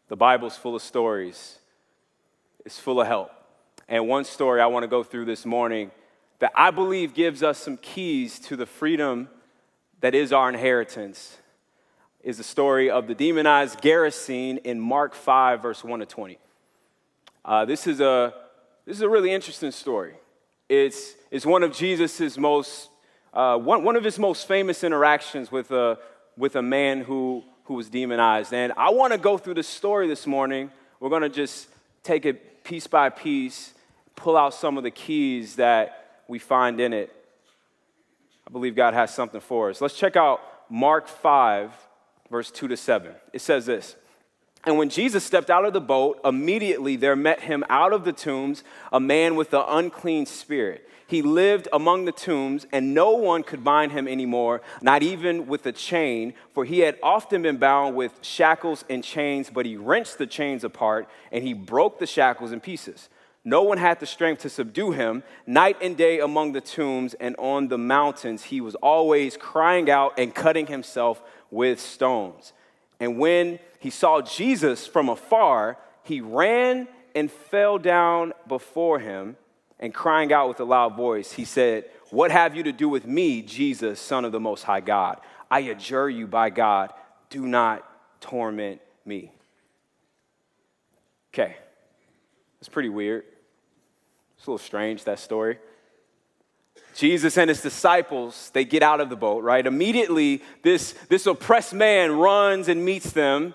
The Bible's full of stories. It's full of help. And one story I want to go through this morning that I believe gives us some keys to the freedom that is our inheritance is the story of the demonized Gerasene in Mark 5, verse 1 to 20. This is a really interesting story. It's one of Jesus's one of his most famous interactions with a man who was demonized. And I want to go through the story this morning. We're going to just take it piece by piece, pull out some of the keys that we find in it. I believe God has something for us. Let's check out Mark 5, verse 2 to 7. It says this: "And when Jesus stepped out of the boat, immediately there met him out of the tombs a man with an unclean spirit. He lived among the tombs, and no one could bind him anymore, not even with a chain, for he had often been bound with shackles and chains, but he wrenched the chains apart, and he broke the shackles in pieces. No one had the strength to subdue him. Night and day among the tombs and on the mountains, he was always crying out and cutting himself with stones. And when he saw Jesus from afar, he ran and fell down before him, and crying out with a loud voice, he said, 'What have you to do with me, Jesus, Son of the Most High God? I adjure you by God, do not torment me.'" Okay, that's pretty weird. It's a little strange, that story. Jesus and his disciples, they get out of the boat, right? Immediately, this oppressed man runs and meets them.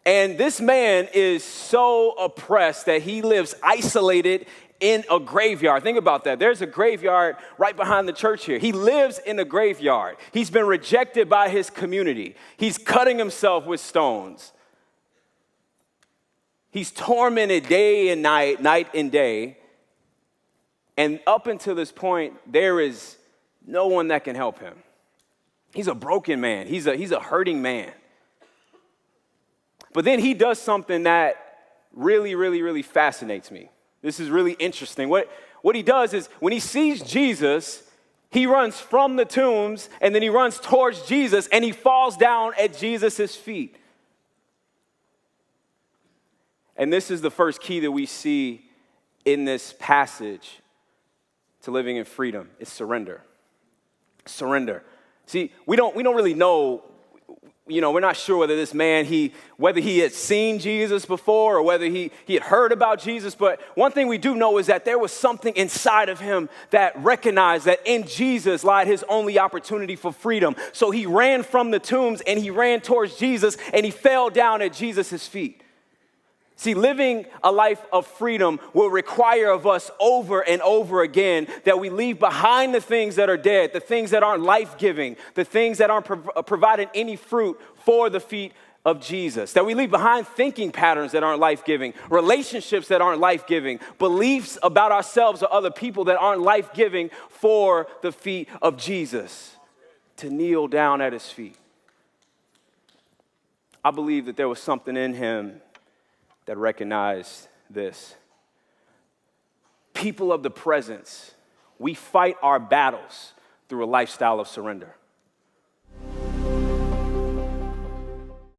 And this man is so oppressed that he lives isolated in a graveyard. Think about that. There's a graveyard right behind the church here. He lives in a graveyard. He's been rejected by his community. He's cutting himself with stones. He's tormented day and night, night and day. And up until this point, there is no one that can help him. He's a broken man. He's a hurting man. But then he does something that really, really, really fascinates me. This is really interesting. What he does is when he sees Jesus, he runs from the tombs and then he runs towards Jesus and he falls down at Jesus' feet. And this is the first key that we see in this passage to living in freedom is surrender. Surrender. See, we don't really know, we're not sure whether this man, whether he had seen Jesus before or whether he had heard about Jesus, but one thing we do know is that there was something inside of him that recognized that in Jesus lied his only opportunity for freedom. So he ran from the tombs and he ran towards Jesus and he fell down at Jesus' feet. See, living a life of freedom will require of us over and over again that we leave behind the things that are dead, the things that aren't life-giving, the things that aren't providing any fruit for the feet of Jesus. That we leave behind thinking patterns that aren't life-giving, relationships that aren't life-giving, beliefs about ourselves or other people that aren't life-giving for the feet of Jesus, to kneel down at his feet. I believe that there was something in him that recognized this. People of the presence, we fight our battles through a lifestyle of surrender.